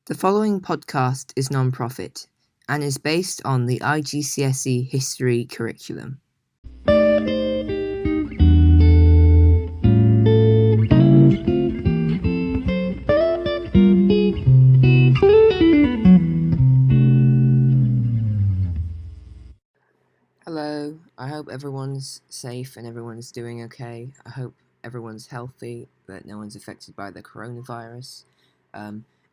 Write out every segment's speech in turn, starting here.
The following podcast is non-profit and is based on the IGCSE history curriculum. Hello, I hope everyone's safe and everyone's doing okay. I hope everyone's healthy, that no one's affected by the coronavirus.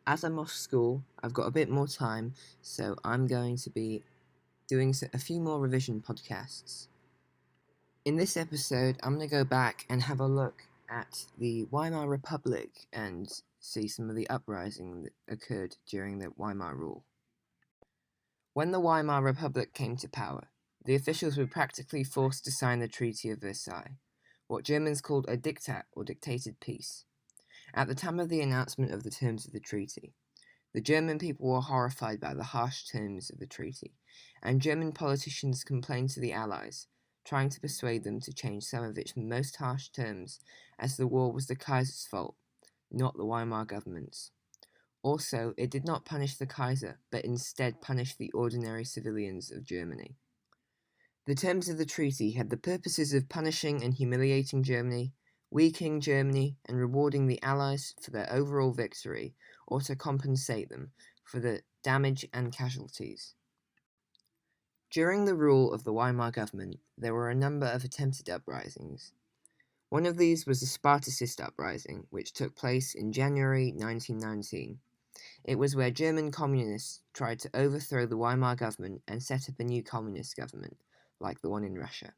As I'm off school, I've got a bit more time, so I'm going to be doing a few more revision podcasts. In this episode, I'm going to go back and have a look at the Weimar Republic and see some of the uprising that occurred during the Weimar rule. When the Weimar Republic came to power, the officials were practically forced to sign the Treaty of Versailles, what Germans called a diktat or dictated peace. At the time of the announcement of the terms of the treaty, the German people were horrified by the harsh terms of the treaty, and German politicians complained to the Allies, trying to persuade them to change some of its most harsh terms, as the war was the Kaiser's fault, not the Weimar government's. Also, it did not punish the Kaiser, but instead punished the ordinary civilians of Germany. The terms of the treaty had the purposes of punishing and humiliating Germany, weakening Germany, and rewarding the Allies for their overall victory, or to compensate them for the damage and casualties. During the rule of the Weimar government, there were a number of attempted uprisings. One of these was the Spartacist Uprising, which took place in January 1919. It was where German communists tried to overthrow the Weimar government and set up a new communist government, like the one in Russia.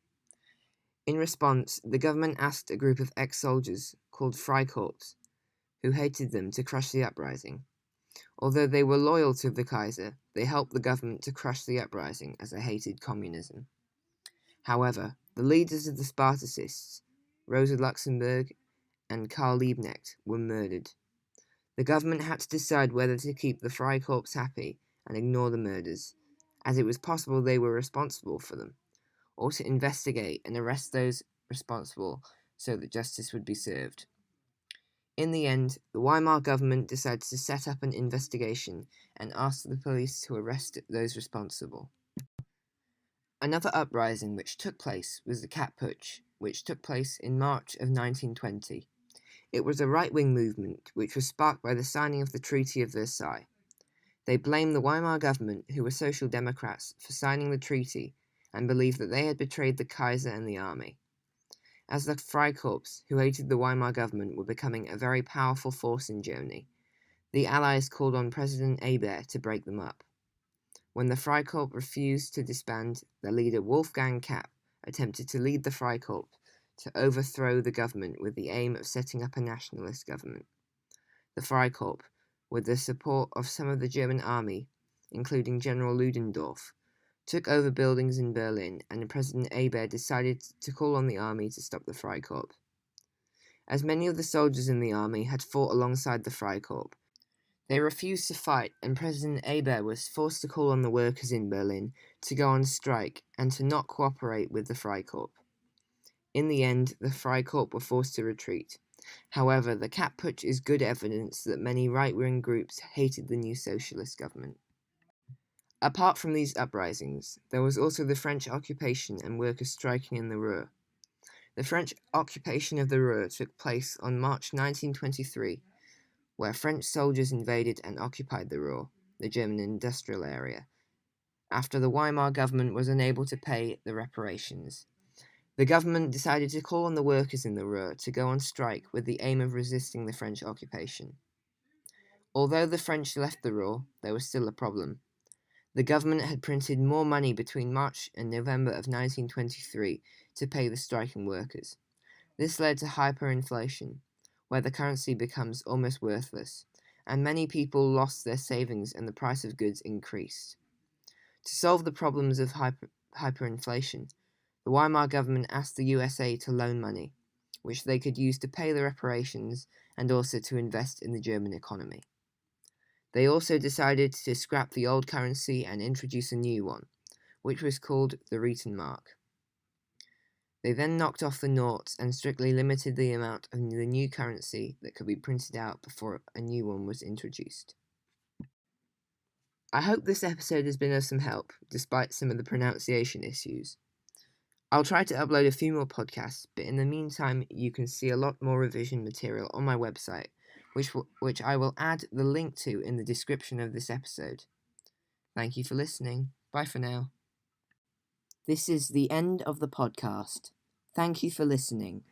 In response, the government asked a group of ex-soldiers, called Freikorps, who hated them, to crush the uprising. Although they were loyal to the Kaiser, they helped the government to crush the uprising as they hated communism. However, the leaders of the Spartacists, Rosa Luxemburg and Karl Liebknecht, were murdered. The government had to decide whether to keep the Freikorps happy and ignore the murders, as it was possible they were responsible for them, or to investigate and arrest those responsible so that justice would be served. In the end, the Weimar government decided to set up an investigation and asked the police to arrest those responsible. Another uprising which took place was the Kapp Putsch, which took place in March of 1920. It was a right-wing movement which was sparked by the signing of the Treaty of Versailles. They blamed the Weimar government, who were Social Democrats, for signing the treaty and believed that they had betrayed the Kaiser and the army. As the Freikorps, who hated the Weimar government, were becoming a very powerful force in Germany, the Allies called on President Hebert to break them up. When the Freikorps refused to disband, their leader Wolfgang Kapp attempted to lead the Freikorps to overthrow the government with the aim of setting up a nationalist government. The Freikorps, with the support of some of the German army, including General Ludendorff, took over buildings in Berlin, and President Hebert decided to call on the army to stop the Freikorps. As many of the soldiers in the army had fought alongside the Freikorps, they refused to fight, and President Hebert was forced to call on the workers in Berlin to go on strike and to not cooperate with the Freikorps. In the end, the Freikorps were forced to retreat. However, the Kapp Putsch is good evidence that many right-wing groups hated the new socialist government. Apart from these uprisings, there was also the French occupation and workers striking in the Ruhr. The French occupation of the Ruhr took place on March 1923, where French soldiers invaded and occupied the Ruhr, the German industrial area, after the Weimar government was unable to pay the reparations. The government decided to call on the workers in the Ruhr to go on strike with the aim of resisting the French occupation. Although the French left the Ruhr, there was still a problem. The government had printed more money between March and November of 1923 to pay the striking workers. This led to hyperinflation, where the currency becomes almost worthless, and many people lost their savings and the price of goods increased. To solve the problems of hyperinflation, the Weimar government asked the USA to loan money, which they could use to pay the reparations and also to invest in the German economy. They also decided to scrap the old currency and introduce a new one, which was called the Mark. They then knocked off the noughts and strictly limited the amount of the new currency that could be printed out before a new one was introduced. I hope this episode has been of some help, despite some of the pronunciation issues. I'll try to upload a few more podcasts, but in the meantime, you can see a lot more revision material on my website, which I will add the link to in the description of this episode. Thank you for listening. Bye for now. This is the end of the podcast. Thank you for listening.